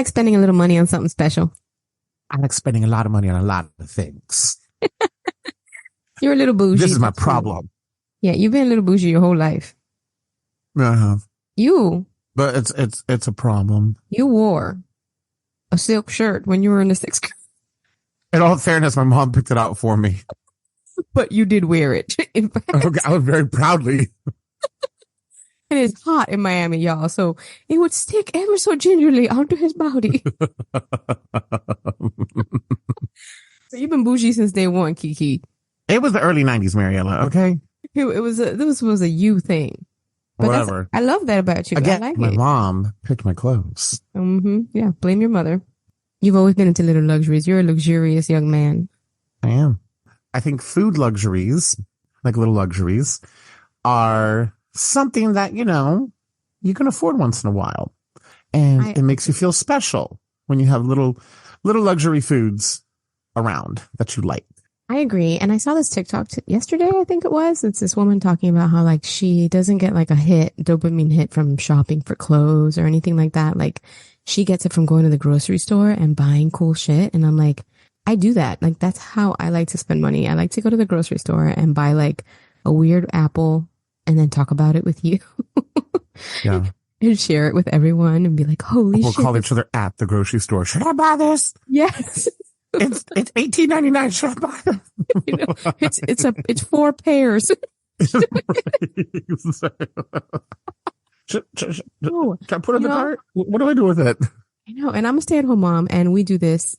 like spending a little money on something special? I like spending a lot of money on a lot of things. You're a little bougie. This is my problem. Yeah, you've been a little bougie your whole life. You. But it's a problem. You wore a silk shirt when you were in the 6th grade. In all fairness, my mom picked it out for me. But you did wear it. In fact. Okay, I was very proudly. And it's hot in Miami, y'all. So it would stick ever so gingerly onto his body. So you've been bougie since day one, Kiki. It was the early 90s, Mariella, okay? This was a you thing. But whatever. I love that about you. Again, I like my it. mom picked my clothes. Yeah, blame your mother. You've always been into little luxuries. You're a luxurious young man. I am. I think food luxuries, like little luxuries, are something that, you can afford once in a while. And it makes you feel special when you have little luxury foods around that you like. I agree. And I saw this TikTok yesterday, I think it was. It's this woman talking about how like she doesn't get like a dopamine hit from shopping for clothes or anything like that. Like she gets it from going to the grocery store and buying cool shit. And I'm like, I do that. Like that's how I like to spend money. I like to go to the grocery store and buy like a weird apple and then talk about it with you. Yeah. And share it with everyone and be like, holy shit. We'll call each other at the grocery store. Should I buy this? Yes. It's $18.99. Should I buy it? It's 4 pairs. Should I put it in the cart? What do I do with it? I know. And I'm a stay-at-home mom, and we do this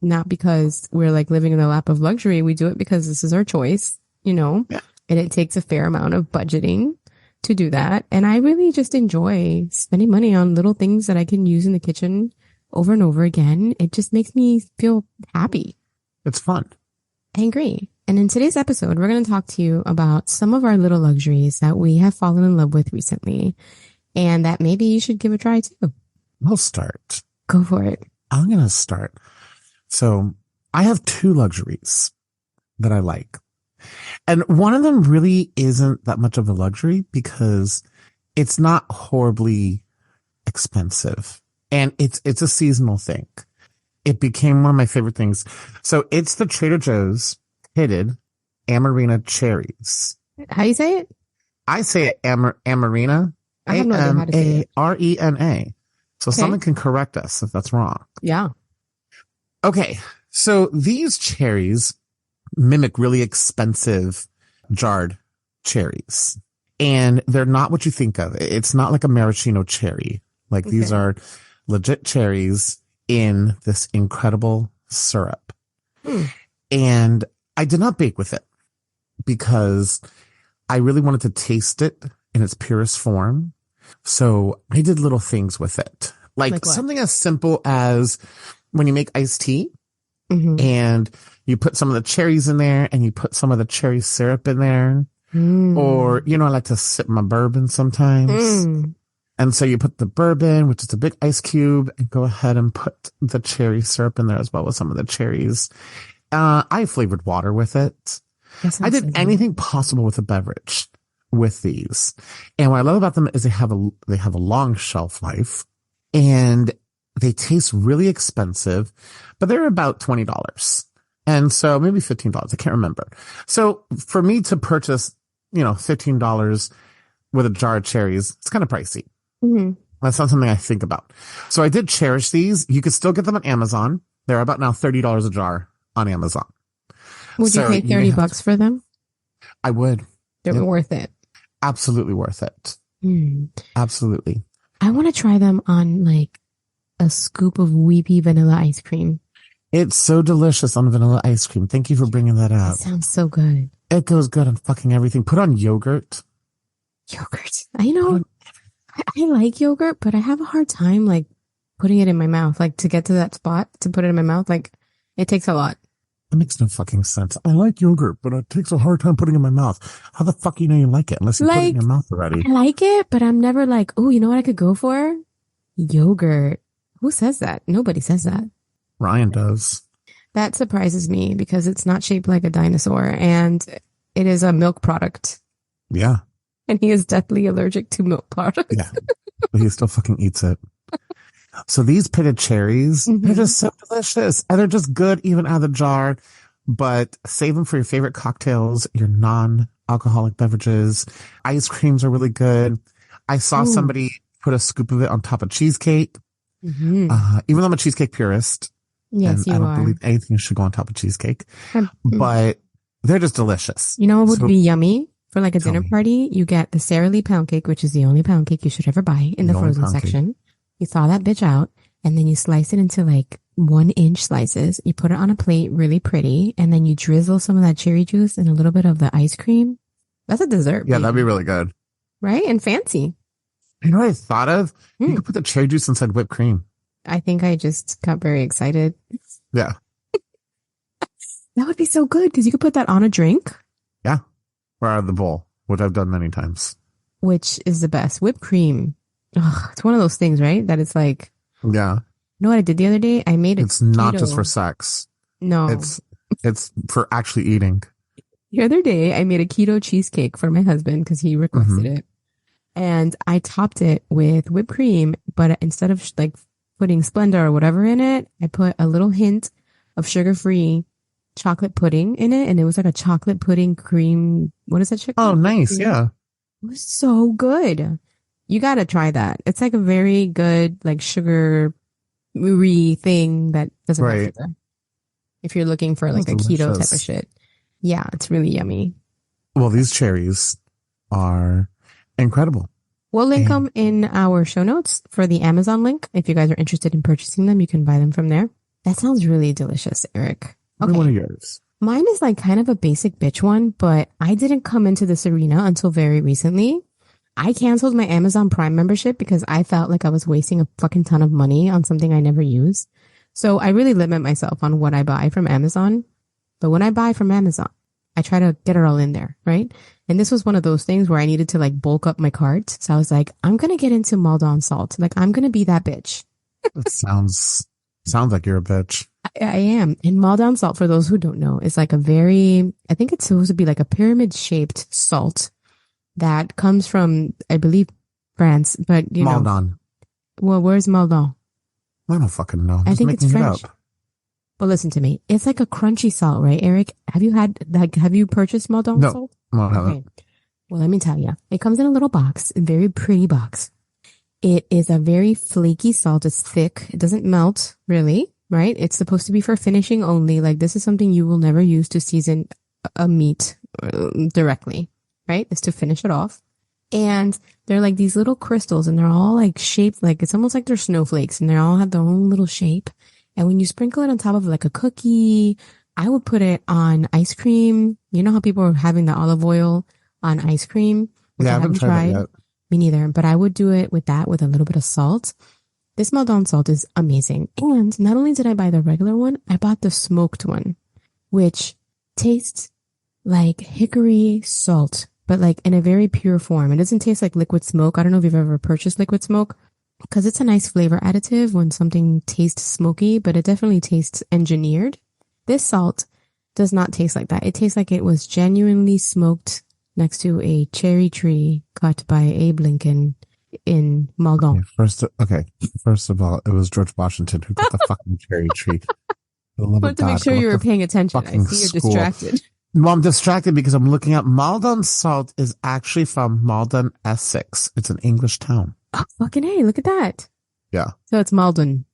not because we're like living in the lap of luxury. We do it because this is our choice, Yeah. And it takes a fair amount of budgeting to do that. And I really just enjoy spending money on little things that I can use in the kitchen over and over again. It just makes me feel happy. It's fun. I agree. And in today's episode, we're going to talk to you about some of our little luxuries that we have fallen in love with recently and that maybe you should give a try too. I'll start. Go for it. I'm going to start. So I have 2 luxuries that I like. And one of them really isn't that much of a luxury because it's not horribly expensive. And it's a seasonal thing. It became one of my favorite things. So it's the Trader Joe's pitted Amarena cherries. How you say it? I say it Amarena. I have no idea how to say it. Amarena. So someone can correct us if that's wrong. Yeah. Okay. So these cherries mimic really expensive jarred cherries. And they're not what you think of. It's not like a maraschino cherry. Like these are legit cherries in this incredible syrup. And I did not bake with it because I really wanted to taste it in its purest form. So I did little things with it. Like something as simple as when you make iced tea and you put some of the cherries in there and you put some of the cherry syrup in there. Or, I like to sip my bourbon sometimes. And so you put the bourbon, which is a big ice cube, and go ahead and put the cherry syrup in there as well with some of the cherries. I flavored water with it. I did anything possible with a beverage with these. And what I love about them is they have a long shelf life and they taste really expensive, but they're about $20. And so maybe $15. I can't remember. So for me to purchase, $15 with a jar of cherries, it's kind of pricey. That's not something I think about. So I did cherish these. You could still get them on Amazon. They're about now $30 a jar on Amazon. Would you pay $30 for them? I would. They're worth it. Absolutely worth it. Absolutely. I want to try them on like a scoop of weepy vanilla ice cream. It's so delicious on vanilla ice cream. Thank you for bringing that up. It sounds so good. It goes good on fucking everything. Put on yogurt. I like yogurt, but I have a hard time like putting it in my mouth. Like to get to that spot to put it in my mouth, like it takes a lot. That makes no fucking sense. I like yogurt, but it takes a hard time putting it in my mouth. How the fuck you like it unless you put it in your mouth already? I like it, but I'm never like, oh, you know what I could go for? Yogurt. Who says that? Nobody says that. Ryan does. That surprises me because it's not shaped like a dinosaur and it is a milk product. Yeah. And he is deathly allergic to milk products. Yeah. But he still fucking eats it. So these pitted cherries, they're just so delicious. And they're just good even out of the jar. But save them for your favorite cocktails, your non-alcoholic beverages. Ice creams are really good. I saw somebody put a scoop of it on top of cheesecake. Even though I'm a cheesecake purist, Yes, and you I don't are. believe anything should go on top of cheesecake, but they're just delicious. You know what would So- be yummy for like a Tell dinner me. party? You get the Sara Lee pound cake, which is the only pound cake you should ever buy in the The only frozen pound cake. section. You thaw that bitch out and then you slice it into like 1-inch slices. You put it on a plate really pretty and then you drizzle some of that cherry juice and a little bit of the ice cream. That's a dessert. Yeah, baby. that'd be really good. Right? And fancy. You know what I thought of? You Mm. could put the cherry juice inside whipped cream. I think I just got very excited. Yeah. That would be so good because you could put that on a drink, Or out of the bowl, which I've done many times. which is the best. Whipped cream. Ugh, it's one of those things, right? That it's like, Yeah. you know what I did the other day? I made a It's not just keto- for sex. No. It's for actually eating. The other day, I made a keto cheesecake for my husband because he requested it. And I topped it with whipped cream, but instead of like putting Splenda or whatever in it, I put a little hint of sugar-free chocolate pudding in it. And it was like a chocolate pudding cream. What is that shit Oh, called? nice. Cream. Yeah. It was so good. You got to try that. It's like a very good, like sugary thing that doesn't have Right. sugar. If you're looking for like a That's keto type of delicious. shit. Yeah, it's really yummy. Well, these cherries are incredible. We'll link And- them in our show notes for the Amazon link. If you guys are interested in purchasing them, you can buy them from there. That sounds really delicious, Eric. What are one of yours? Mine is like kind of a basic bitch one, but I didn't come into this arena until very recently. I canceled my Amazon Prime membership because I felt like I was wasting a fucking ton of money on something I never use. So I really limit myself on what I buy from Amazon. But when I buy from Amazon, I try to get it all in there, right? And this was one of those things where I needed to like bulk up my cart. So I was like, I'm going to get into Maldon salt. Like I'm going to be that bitch. It sounds like you're a bitch. I am. And Maldon salt, for those who don't know, is like I think it's supposed to be like a pyramid shaped salt that comes from, I believe, France, but you know, Maldon. well, where's Maldon? I don't fucking know. I'm I just think it's making it French. up. But listen to me. It's like a crunchy salt, right, Eric? Have you purchased Maldon No. salt? No, I haven't. Okay. Well, let me tell you. It comes in a little box, a very pretty box. It is a very flaky salt. It's thick. It doesn't melt, really, right? It's supposed to be for finishing only. Like this is something you will never use to season a meat directly, right? It's to finish it off. And they're like these little crystals and they're all like shaped like, it's almost like they're snowflakes and they all have their own little shape. And when you sprinkle it on top of like a cookie, I would put it on ice cream. You know how people are having the olive oil on ice cream? Which Yeah, I haven't tried that yet. Me neither, but I would do it with that with a little bit of salt. This Maldon salt is amazing. And not only did I buy the regular one, I bought the smoked one, which tastes like hickory salt, but like in a very pure form. It doesn't taste like liquid smoke. I don't know if you've ever purchased liquid smoke because it's a nice flavor additive when something tastes smoky, but it definitely tastes engineered. This salt does not taste like that. It tastes like it was genuinely smoked next to a cherry tree cut by Abe Lincoln in Maldon. First of all, it was George Washington who cut the fucking cherry tree. For the love I of wanted to make God, sure I you went were to paying attention. I fucking see you're school. distracted. Well, I'm distracted because I'm looking up Maldon salt is actually from Maldon, Essex. It's an English town. Oh, fucking hey, look at that. Yeah. So it's Maldon.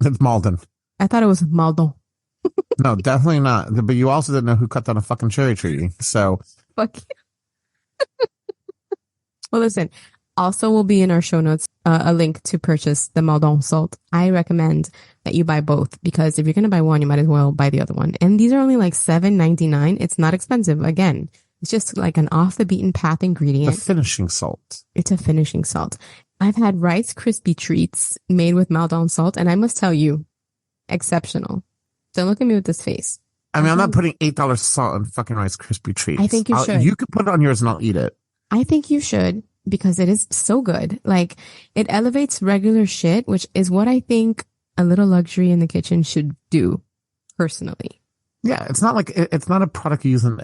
It's Maldon. I thought it was Maldon. No, definitely not. But you also didn't know who cut down a fucking cherry tree. So Fuck you. Well, listen, also will be in our show notes a link to purchase the Maldon salt. I recommend that you buy both because if you're going to buy one, you might as well buy the other one. And these are only like $7.99. It's not expensive. Again, it's just like an off the beaten path the ingredient. finishing salt. It's a finishing salt. I've had Rice Krispie treats made with Maldon salt, and I must tell you, exceptional. Don't look at me with this face. I mean, I'm not putting $8 salt on fucking Rice Krispie treats. I think you should. You could put it on yours and I'll eat it. I think you should because it is so good. Like it elevates regular shit, which is what I think a little luxury in the kitchen should do personally. Yeah, it's not like it's not a product you use in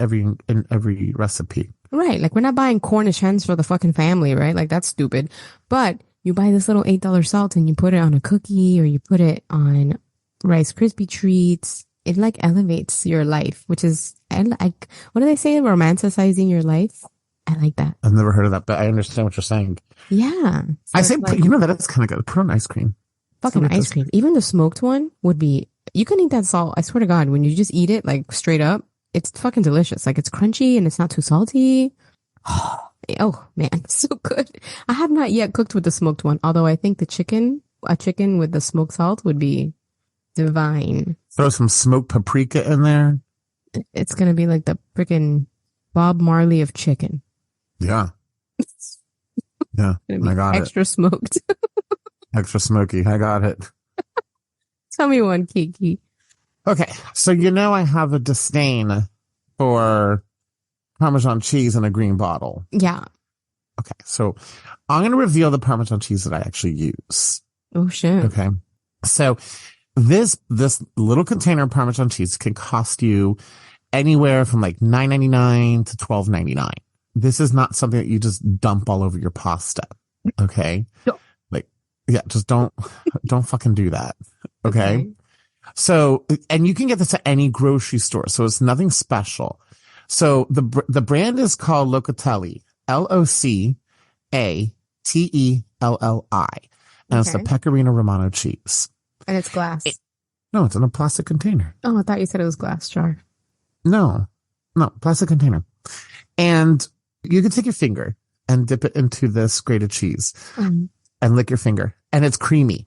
every recipe. Right. Like we're not buying Cornish hens for the fucking family, right? Like that's stupid. But you buy this little $8 salt and you put it on a cookie or you put it on Rice Krispie treats. It like elevates your life, which is, I like, what do they say? Romanticizing your life. I like that. I've never heard of that, but I understand what you're saying. Yeah. So I say, like, that is kind of good. Put on ice cream. Fucking ice cream. Even the smoked one would be, you can eat that salt. I swear to God, when you just eat it like straight up, it's fucking delicious. Like it's crunchy and it's not too salty. Oh man, so good. I have not yet cooked with the smoked one, although I think a chicken with the smoked salt would be divine. Throw some smoked paprika in there. It's going to be like the freaking Bob Marley of chicken. Yeah. Yeah. I got extra smoked. Extra smoky. I got it. Tell me one, Kiki. Okay. So, I have a disdain for Parmesan cheese in a green bottle. Yeah. Okay. So I'm going to reveal the Parmesan cheese that I actually use. Oh, shit. Okay. So this little container of Parmesan cheese can cost you anywhere from like $9.99 to $12.99. This is not something that you just dump all over your pasta. Okay. No. Like, yeah, just don't fucking do that. Okay. So, and you can get this at any grocery store. So it's nothing special. So the brand is called Locatelli, Locatelli. And it's the Pecorino Romano cheese. And it's glass. No, it's in a plastic container. Oh, I thought you said it was glass jar. No, plastic container. And you can take your finger and dip it into this grated cheese and lick your finger. And it's creamy.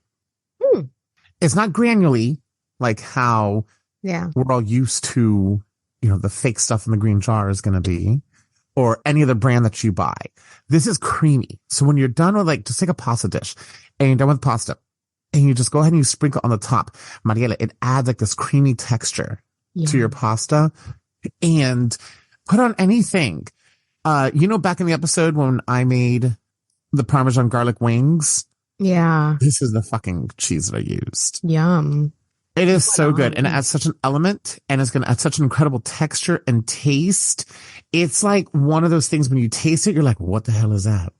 It's not granularly like how we're all used to, the fake stuff in the green jar is going to be, or any other brand that you buy. This is creamy. So when you're done with just take a pasta dish and you're done with pasta and you just go ahead and you sprinkle on the top, Mariela, it adds like this creamy texture to your pasta and put on anything. Back in the episode when I made the Parmesan garlic wings. Yeah. This is the fucking cheese that I used. Yum. It is so good. And it adds such an element and it's going to add such an incredible texture and taste. It's like one of those things when you taste it, you're like, what the hell is that?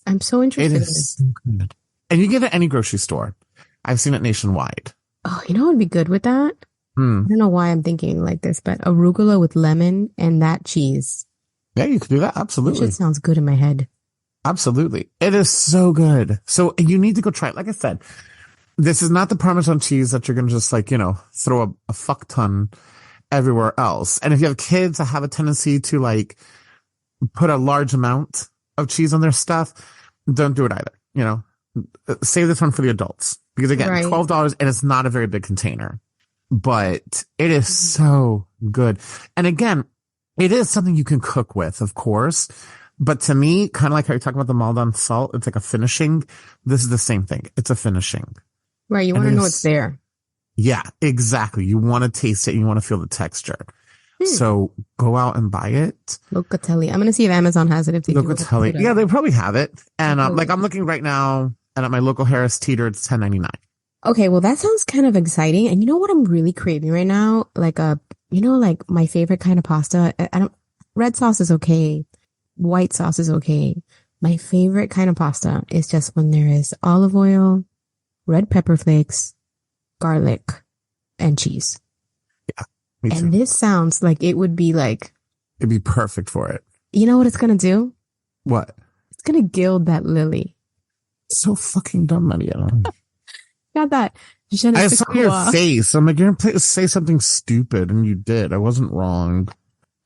I'm so interested. It is so good. And you get it at any grocery store. I've seen it nationwide. Oh, what would be good with that? I don't know why I'm thinking like this, but arugula with lemon and that cheese. Yeah, you could do that. Absolutely. It sounds good in my head. Absolutely. It is so good. So you need to go try it. Like I said, this is not the Parmesan cheese that you're going to just throw a fuck ton everywhere else. And if you have kids that have a tendency to put a large amount of cheese on their stuff, don't do it either. Save this one for the adults because again, $12 and it's not a very big container, but it is so good. And again, it is something you can cook with, of course. But to me, kind of like how you're talking about the Maldon salt, it's like a finishing. This is the same thing. It's a finishing. Right. You want to know it's there. Yeah, exactly. You want to taste it and you want to feel the texture. So go out and buy it. Locatelli. I'm going to see if Amazon has it. If they Locatelli. Yeah, they probably have it. And I'm looking right now and at my local Harris Teeter, it's $10.99. Okay. Well, that sounds kind of exciting. And you know what I'm really craving right now? Like my favorite kind of pasta. Red sauce is okay. White sauce is okay. My favorite kind of pasta is just when there is olive oil, red pepper flakes, garlic, and cheese. Yeah, me too. And this sounds like it would be it'd be perfect for it. You know what it's going to do? What? It's going to gild that lily. So fucking dumb, Maria. Got that. I saw your face. I'm like, you're going to say something stupid, and you did. I wasn't wrong.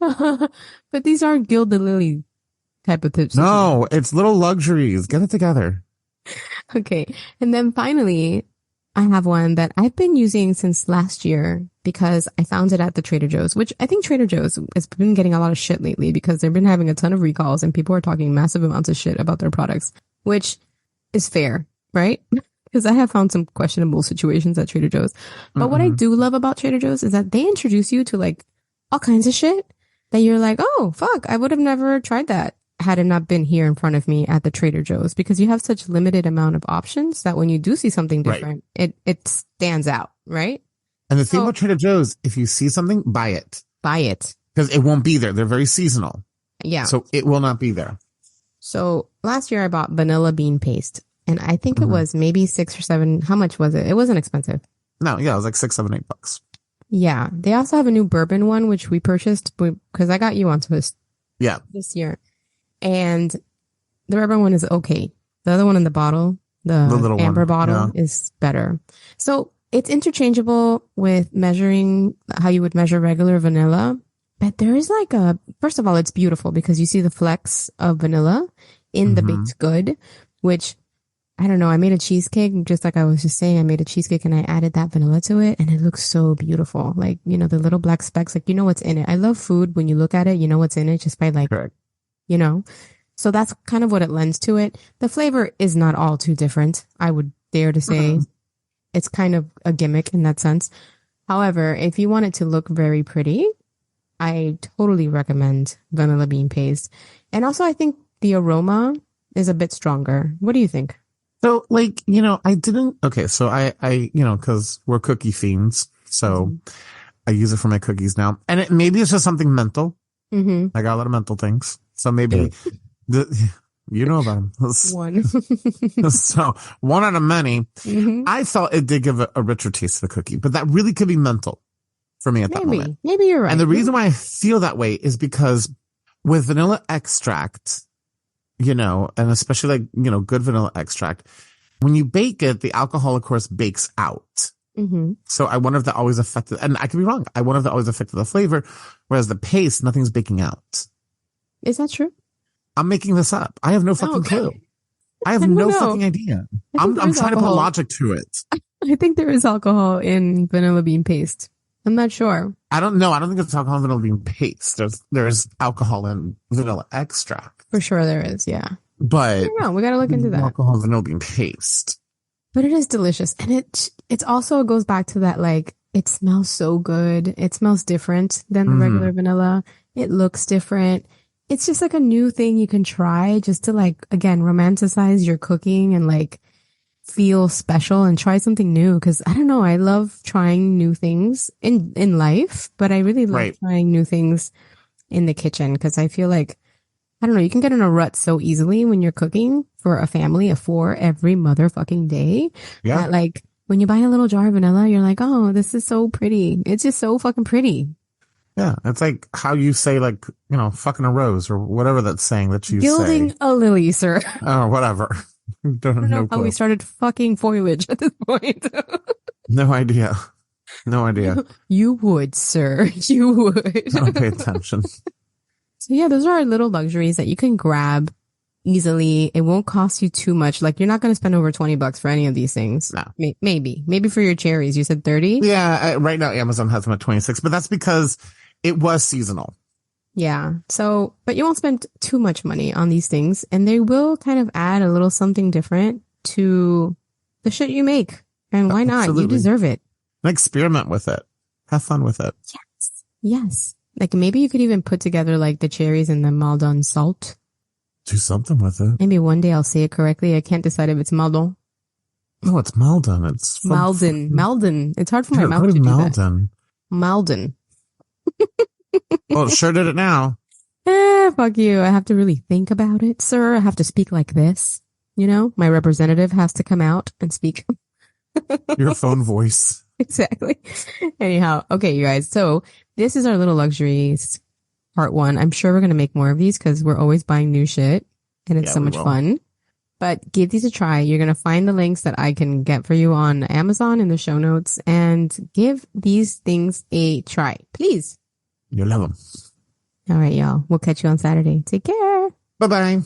But these are gild the lily type of tips. No, it's little luxuries. Get it together. Okay. And then finally, I have one that I've been using since last year because I found it at the Trader Joe's, which I think Trader Joe's has been getting a lot of shit lately because they've been having a ton of recalls and people are talking massive amounts of shit about their products, which is fair, right? Because I have found some questionable situations at Trader Joe's. But what I do love about Trader Joe's is that they introduce you to all kinds of shit that you're like, oh, fuck, I would have never tried that had it not been here in front of me at the Trader Joe's, because you have such limited amount of options that when you do see something different, it stands out, right? And the thing about Trader Joe's, if you see something, buy it. Buy it. Because it won't be there. They're very seasonal. Yeah. So it will not be there. So last year I bought vanilla bean paste. And I think it was maybe 6 or 7. How much was it? It wasn't expensive. No, yeah, it was like 6, 7, $8. Yeah. They also have a new bourbon one, which we purchased because I got you onto this year. And the bourbon one is okay. The other one in the bottle, the little amber bottle is better. So it's interchangeable with measuring how you would measure regular vanilla. But there is like first of all, it's beautiful because you see the flecks of vanilla in the baked good, which I don't know. I made a cheesecake, just like I was just saying, I made a cheesecake and I added that vanilla to it and it looks so beautiful. Like, you know, the little black specks, like, you know what's in it. I love food. When you look at it, you know what's in it just by like, you know, so that's kind of what it lends to it. The flavor is not all too different. I would dare to say it's kind of a gimmick in that sense. However, if you want it to look very pretty, I totally recommend vanilla bean paste. And also I think the aroma is a bit stronger. What do you think? So like, you know, so I, you know, cause we're cookie fiends. So I use it for my cookies now. And maybe it's just something mental. I got a lot of mental things. So maybe you know about them. One. So one out of many. I thought it did give a richer taste to the cookie, but that really could be mental for me at that moment. Maybe you're right. And the reason why I feel that way is because with vanilla extract, you know, and especially like, you know, good vanilla extract, when you bake it, the alcohol, of course, bakes out. So I wonder if that always affected, and I could be wrong. I wonder if that always affected the flavor, whereas the paste, nothing's baking out. Is that true? I'm making this up. I have no fucking clue. I have no fucking idea. I'm trying to put logic to it. I think there is alcohol in vanilla bean paste. I'm not sure. I don't know. I don't think it's alcohol in vanilla bean paste. There's alcohol in vanilla extract. For sure there is, yeah. But I don't know. We got to look into that. Alcohol in vanilla bean paste. But it is delicious. And it also goes back to that, like, it smells so good. It smells different than the regular vanilla. It looks different. It's just like a new thing you can try just to, like, again, romanticize your cooking and like feel special and try something new. Cause I don't know. I love trying new things in life, but I really love trying new things in the kitchen. Cause I feel like, I don't know, you can get in a rut so easily when you're cooking for a family of 4 every motherfucking day. Yeah. That, like, when you buy a little jar of vanilla, you're like, oh, this is so pretty. It's just so fucking pretty. Yeah. It's like how you say, like, you know, fucking a rose or whatever that saying that you Gilding say. a lily, sir. Oh, whatever. I don't know how we started fucking foliage at this point. No idea. No idea. You would, sir. You would. I don't pay attention. So yeah, those are our little luxuries that you can grab easily. It won't cost you too much. Like, you're not going to spend over $20 for any of these things. No. Maybe for your cherries. You said 30? Yeah. Right now Amazon has them at 26, but that's because it was seasonal. Yeah. So, but you won't spend too much money on these things, and they will kind of add a little something different to the shit you make. And why not? Absolutely. You deserve it. And experiment with it. Have fun with it. Yes. Yes. Like, maybe you could even put together like the cherries and the Maldon salt. Do something with it. Maybe one day I'll say it correctly. I can't decide if it's Maldon. No, it's Maldon. It's Maldon. Maldon. It's hard for my mouth to do Maldon. That. Maldon. Well, it sure did it now. Fuck you. I have to really think about it, sir. I have to speak like this. You know, my representative has to come out and speak. Your phone voice. Exactly. Anyhow, okay, you guys. So this is our little luxuries part 1. I'm sure we're going to make more of these because we're always buying new shit and it's so much fun. But give these a try. You're going to find the links that I can get for you on Amazon in the show notes, and give these things a try, please. You love them. All right, y'all. We'll catch you on Saturday. Take care. Bye-bye.